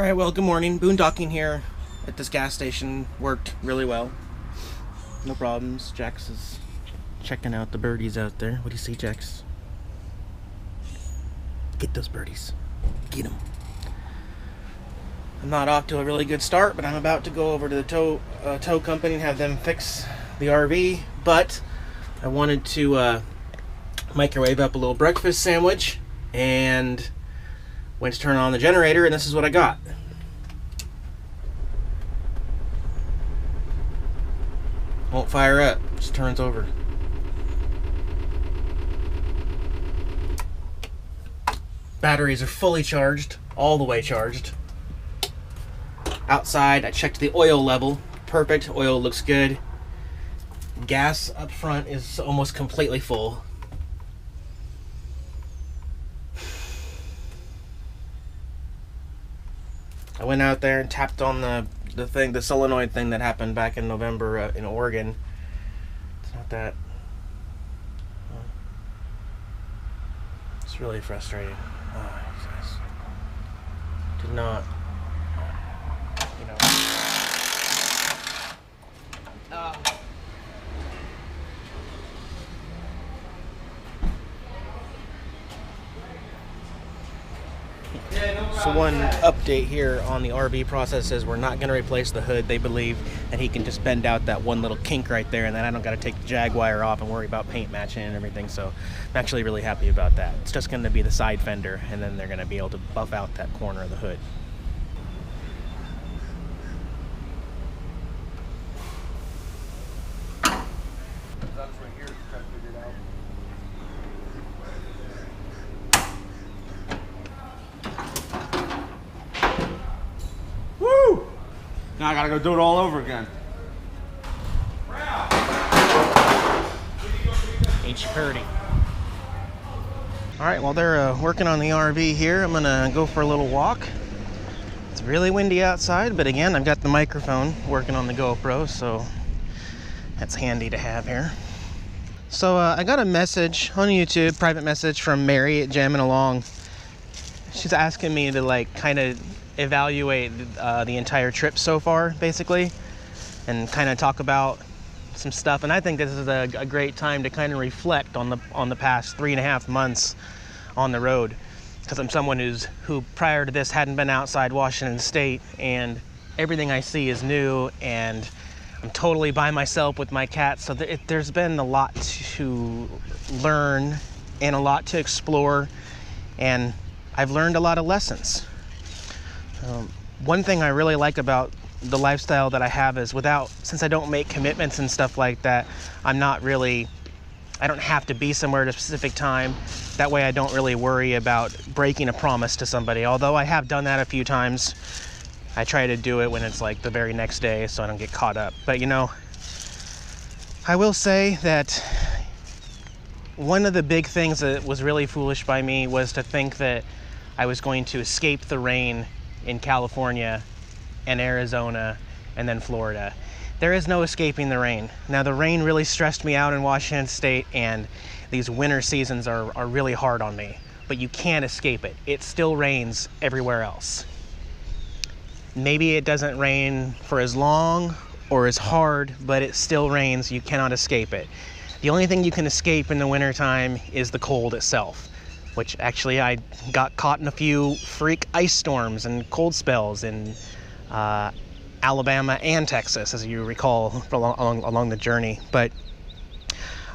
Alright, well, good morning. Boondocking here at this gas station worked really well. No problems. Jax is checking out the birdies out there. What do you see, Jax? Get those birdies. Get them. I'm not off to a really good start, but I'm about to go over to the tow company and have them fix the RV. But I wanted to microwave up a little breakfast sandwich and went to turn on the generator, and this is what I got. Won't fire up, just turns over. Batteries are fully charged, all the way charged. Outside, I checked the oil level. Perfect, oil looks good. Gas up front is almost completely full. I went out there and tapped on the solenoid thing that happened back in November in Oregon. It's not that. It's really frustrating. Oh, did not, you know. So one update here on the RV process is we're not going to replace the hood. They believe that he can just bend out that one little kink right there, and then I don't got to take the jag wire off and worry about paint matching and everything. So I'm actually really happy about that. It's just going to be the side fender, and then they're going to be able to buff out that corner of the hood. Now I gotta go do it all over again. Ain't you pretty? Alright, while they're working on the RV here, I'm gonna go for a little walk. It's really windy outside, but again, I've got the microphone working on the GoPro, so that's handy to have here. So I got a message on YouTube, private message from Mary at Jamming Along. She's asking me to kind of evaluate the entire trip so far, basically, and kind of talk about some stuff. And I think this is a great time to kind of reflect on the past 3.5 months on the road, because I'm someone who prior to this hadn't been outside Washington State, and everything I see is new, and I'm totally by myself with my cats. So there's been a lot to learn and a lot to explore, and I've learned a lot of lessons. One thing I really like about the lifestyle that I have is since I don't make commitments and stuff like that, I don't have to be somewhere at a specific time. That way I don't really worry about breaking a promise to somebody. Although I have done that a few times, I try to do it when it's the very next day so I don't get caught up. But I will say that one of the big things that was really foolish by me was to think that I was going to escape the rain in California and Arizona and then Florida. There is no escaping the rain. Now, the rain really stressed me out in Washington State, and these winter seasons are really hard on me, but you can't escape it. It still rains everywhere else. Maybe it doesn't rain for as long or as hard, but it still rains. You cannot escape it. The only thing you can escape in the wintertime is the cold itself, which actually I got caught in a few freak ice storms and cold spells in Alabama and Texas, as you recall, along the journey. But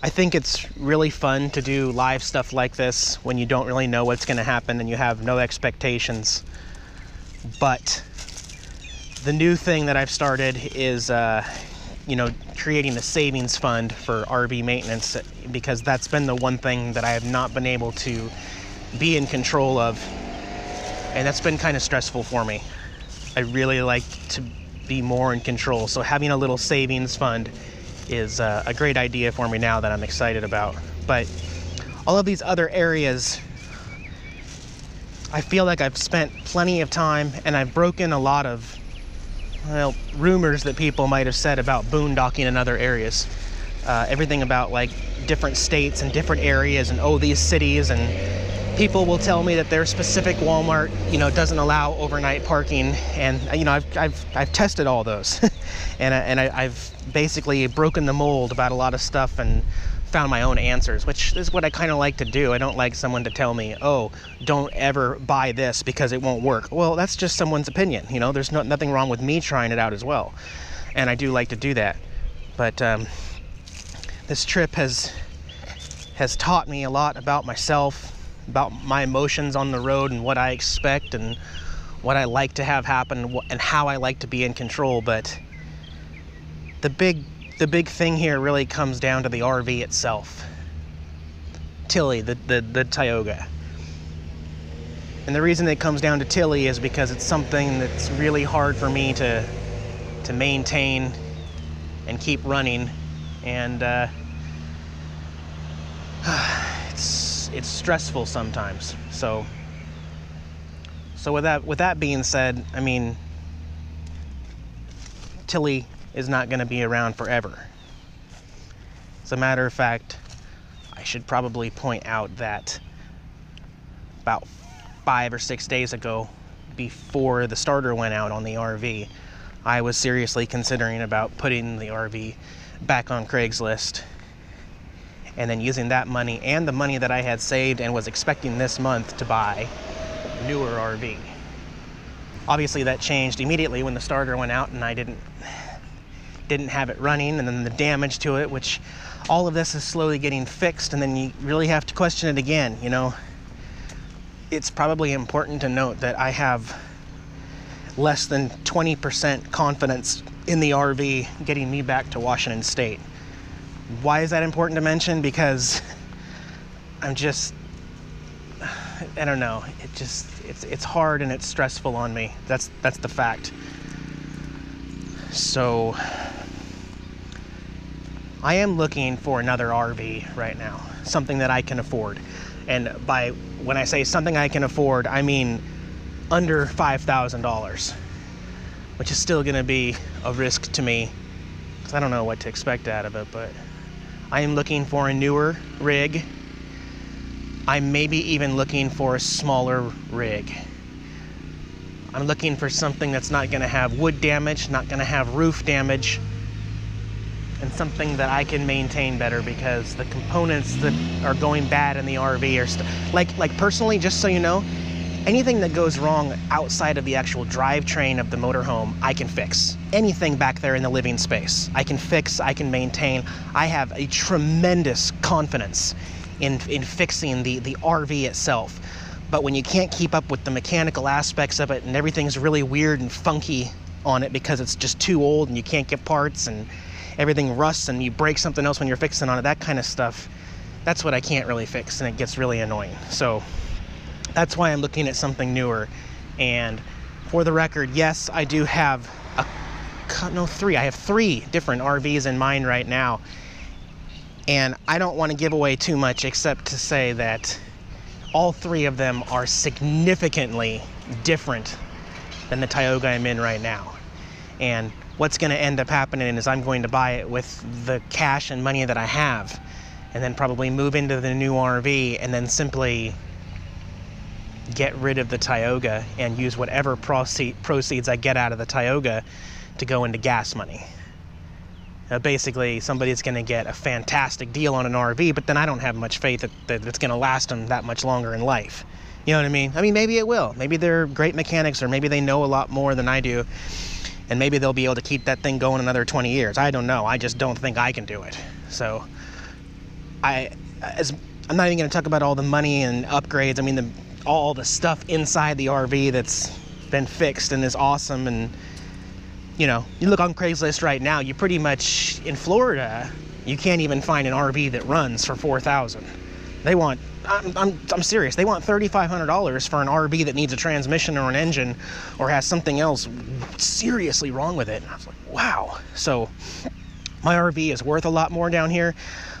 I think it's really fun to do live stuff like this when you don't really know what's going to happen and you have no expectations. But the new thing that I've started is creating a savings fund for RV maintenance, because that's been the one thing that I have not been able to be in control of, and that's been kind of stressful for me. I really like to be more in control, so having a little savings fund is a great idea for me now that I'm excited about. But all of these other areas, I feel like I've spent plenty of time, and I've broken a lot of rumors that people might have said about boondocking in other areas. Everything about different states and different areas and these cities, and people will tell me that their specific Walmart, you know, doesn't allow overnight parking, and you know, I've tested all those, and I've basically broken the mold about a lot of stuff and found my own answers, which is what I kind of like to do. I don't like someone to tell me, oh, don't ever buy this because it won't work. Well, that's just someone's opinion, you know. There's nothing wrong with me trying it out as well, and I do like to do that. But this trip has taught me a lot about myself, about my emotions on the road, and what I expect and what I like to have happen and how I like to be in control. But the big thing here really comes down to the RV itself. Tilly, the Tioga. And the reason it comes down to Tilly is because it's something that's really hard for me to maintain and keep running, and it's stressful sometimes. So with that being said, I mean, Tilly is not going to be around forever. As a matter of fact, I should probably point out that about 5 or 6 days ago, before the starter went out on the RV, I was seriously considering about putting the RV back on Craigslist, and then using that money and the money that I had saved and was expecting this month to buy a newer RV. Obviously that changed immediately when the starter went out and I didn't have it running, and then the damage to it, which all of this is slowly getting fixed, and then you really have to question it again, you know. It's probably important to note that I have less than 20% confidence in the RV getting me back to Washington State. Why is that important to mention? Because I don't know, it's hard and it's stressful on me. That's the fact. So I am looking for another RV right now, something that I can afford. And when I say something I can afford, I mean under $5,000, which is still going to be a risk to me because I don't know what to expect out of it. But I am looking for a newer rig. I'm maybe even looking for a smaller rig. I'm looking for something that's not going to have wood damage, not going to have roof damage, and something that I can maintain better, because the components that are going bad in the RV are like personally, just so you know, anything that goes wrong outside of the actual drivetrain of the motorhome, I can fix. Anything back there in the living space, I can fix, I can maintain. I have a tremendous confidence in fixing the RV itself. But when you can't keep up with the mechanical aspects of it, and everything's really weird and funky on it because it's just too old and you can't get parts, and everything rusts and you break something else when you're fixing on it, that kind of stuff, that's what I can't really fix, and it gets really annoying. So that's why I'm looking at something newer. And for the record, yes, I do have I have 3 different RVs in mind right now. And I don't want to give away too much, except to say that all 3 of them are significantly different than the Tioga I'm in right now. And what's going to end up happening is I'm going to buy it with the cash and money that I have, and then probably move into the new RV, and then simply get rid of the Tioga and use whatever proceeds I get out of the Tioga to go into gas money. Basically, somebody's going to get a fantastic deal on an RV, but then I don't have much faith that it's going to last them that much longer in life. You know what I mean? I mean, maybe it will. Maybe they're great mechanics, or maybe they know a lot more than I do, and maybe they'll be able to keep that thing going another 20 years. I don't know. I just don't think I can do it. So I'm not even going to talk about all the money and upgrades. I mean, all the stuff inside the RV that's been fixed and is awesome. And you know, you look on Craigslist right now, you pretty much, in Florida, you can't even find an RV that runs for $4,000. They want, I'm serious, they want $3,500 for an RV that needs a transmission or an engine or has something else seriously wrong with it. And I was like, wow. So my RV is worth a lot more down here,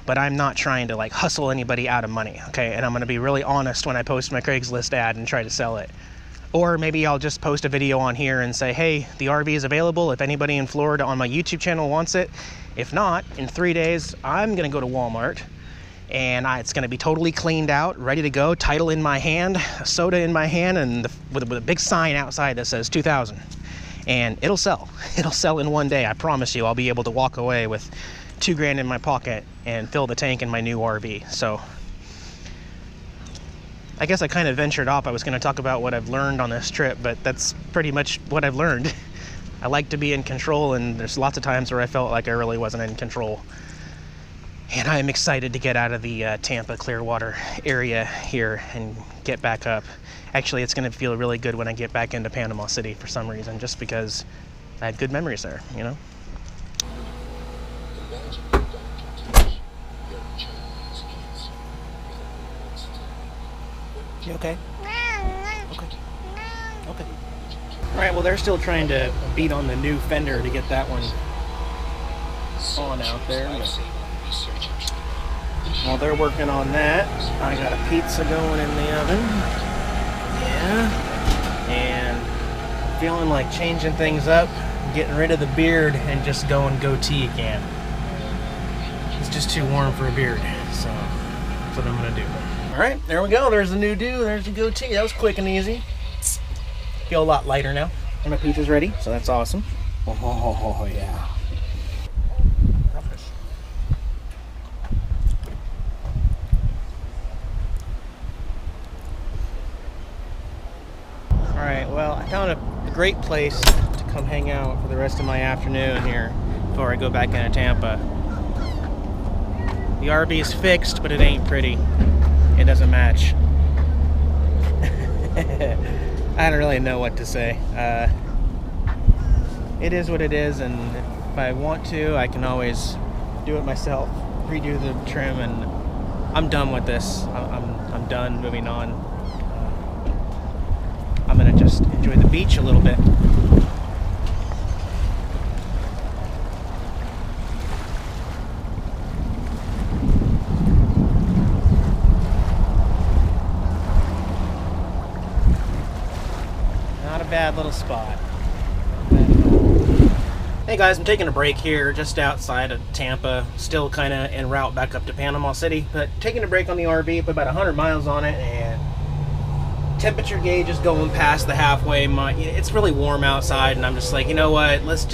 but I'm not trying to like hustle anybody out of money, okay? And I'm gonna be really honest when I post my Craigslist ad and try to sell it. Or maybe I'll just post a video on here and say, hey, the RV is available if anybody in Florida on my YouTube channel wants it. If not, in 3 days, I'm gonna go to Walmart and it's going to be totally cleaned out, ready to go, title in my hand, a soda in my hand, and with a big sign outside that says 2000. And it'll sell. It'll sell in one day. I promise you. I'll be able to walk away with $2,000 in my pocket and fill the tank in my new RV. So I guess I kind of ventured off. I was going to talk about what I've learned on this trip, but that's pretty much what I've learned. I like to be in control, and there's lots of times where I felt like I really wasn't in control. And I am excited to get out of the Tampa Clearwater area here and get back up. Actually, it's going to feel really good when I get back into Panama City for some reason, just because I had good memories there, you know? You okay? Okay. Okay. All right, well, they're still trying to beat on the new fender to get that one on out there. While they're working on that, I got a pizza going in the oven. Yeah. And feeling like changing things up, getting rid of the beard and just going goatee again. It's just too warm for a beard, so that's what I'm gonna do. All right, there we go. There's the new do. There's the goatee. That was quick and easy. Feel a lot lighter now. And my pizza's ready, so that's awesome. Oh yeah. Alright, well, I found a great place to come hang out for the rest of my afternoon here before I go back into Tampa. The RV is fixed, but it ain't pretty. It doesn't match. I don't really know what to say. It is what it is, and if I want to, I can always do it myself, redo the trim, and I'm done with this. I'm done, moving on. I'm gonna just enjoy the beach a little bit. Not a bad little spot. Hey guys, I'm taking a break here just outside of Tampa, still kind of en route back up to Panama City, but taking a break on the RV, put about 100 miles on it, and temperature gauge is going past the halfway mark. It's really warm outside, and I'm just like, you know what, let's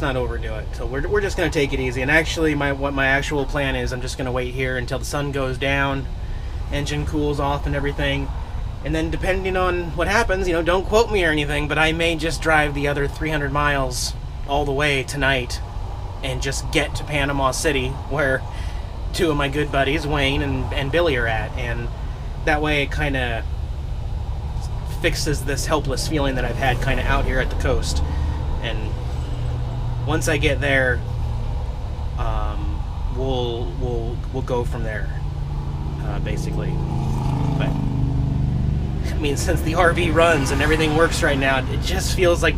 not overdo it. So we're just gonna take it easy. And actually, what my actual plan is, I'm just gonna wait here until the sun goes down, engine cools off and everything, and then depending on what happens, don't quote me or anything, but I may just drive the other 300 miles all the way tonight and just get to Panama City, where two of my good buddies, Wayne and Billy, are at, and that way it kind of fixes this helpless feeling that I've had kind of out here at the coast. And once I get there, we'll go from there, basically. But I mean, since the RV runs and everything works right now, it just feels like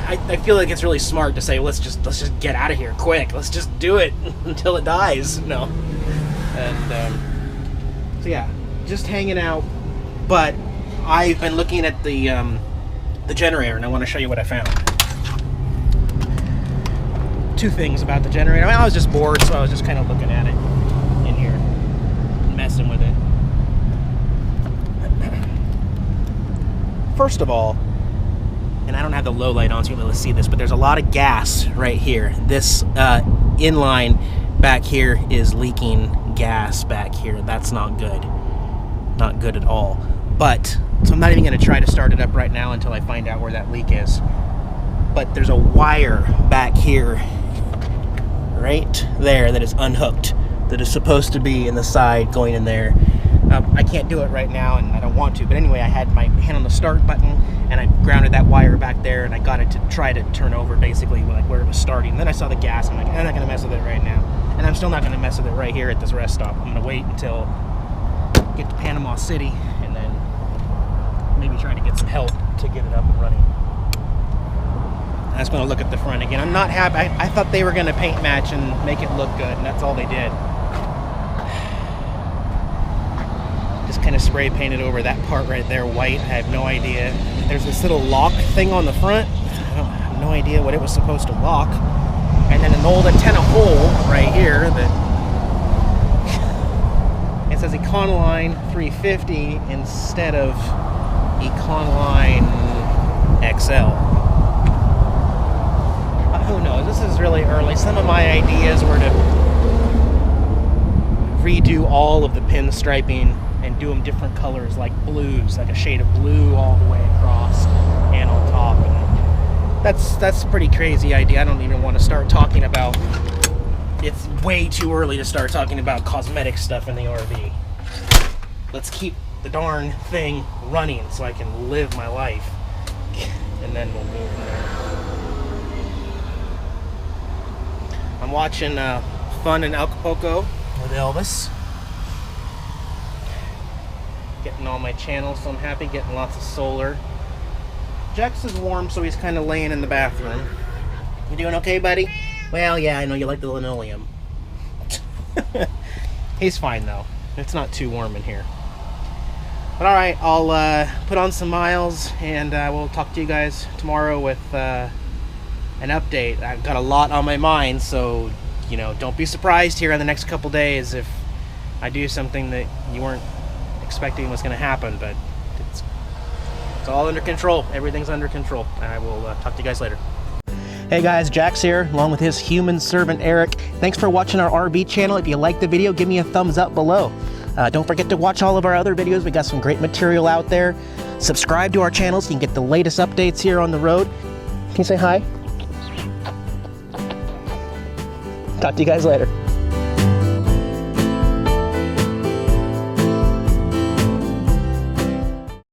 I feel like it's really smart to say, let's just get out of here quick. Let's just do it until it dies. No. And so yeah, just hanging out. But I've been looking at the generator, and I want to show you what I found. Two things about the generator. I mean, I was just bored, so I was just kind of looking at it in here, messing with it. First of all, and I don't have the low light on so you'll be able to see this, but there's a lot of gas right here. This inline back here is leaking gas back here. That's not good. Not good at all. But, so I'm not even going to try to start it up right now until I find out where that leak is. But there's a wire back here, right there, that is unhooked, that is supposed to be in the side going in there. I can't do it right now, and I don't want to, but anyway, I had my hand on the start button, and I grounded that wire back there, and I got it to try to turn over, basically, like where it was starting. And then I saw the gas, and I'm like, I'm not going to mess with it right now. And I'm still not going to mess with it right here at this rest stop. I'm going to wait until I get to Panama City, and then maybe try to get some help to get it up and running. I just want to look at the front again. I'm not happy. I thought they were going to paint match and make it look good, and that's all they did. Just kind of spray painted over that part right there white. I have no idea. There's this little lock thing on the front. I have no idea what it was supposed to lock. And then an old antenna hole right here that It says Econoline 350 instead of Econoline XL. Who knows? This is really early. Some of my ideas were to redo all of the pinstriping and do them different colors, like blues, like a shade of blue all the way across and on top. And that's a pretty crazy idea. I don't even want to start talking about. It's way too early to start talking about cosmetic stuff in the RV. Let's keep the darn thing running so I can live my life, and then we'll move from there. I'm watching Fun in Acapulco with Elvis. Getting all my channels, so I'm happy. Getting lots of solar. Jax is warm, so he's kind of laying in the bathroom. You doing okay, buddy? Well, yeah, I know you like the linoleum. He's fine, though. It's not too warm in here. But alright, I'll put on some miles, and we'll talk to you guys tomorrow with an update. I've got a lot on my mind, so, you know, don't be surprised here in the next couple days if I do something that you weren't expecting was going to happen, but it's all under control. Everything's under control. I will talk to you guys later. Hey guys, Jax here, along with his human servant Eric. Thanks for watching our RV channel. If you liked the video, give me a thumbs up below. Don't forget to watch all of our other videos. We got some great material out there. Subscribe to our channel so you can get the latest updates here on the road. Can you say hi? Talk to you guys later.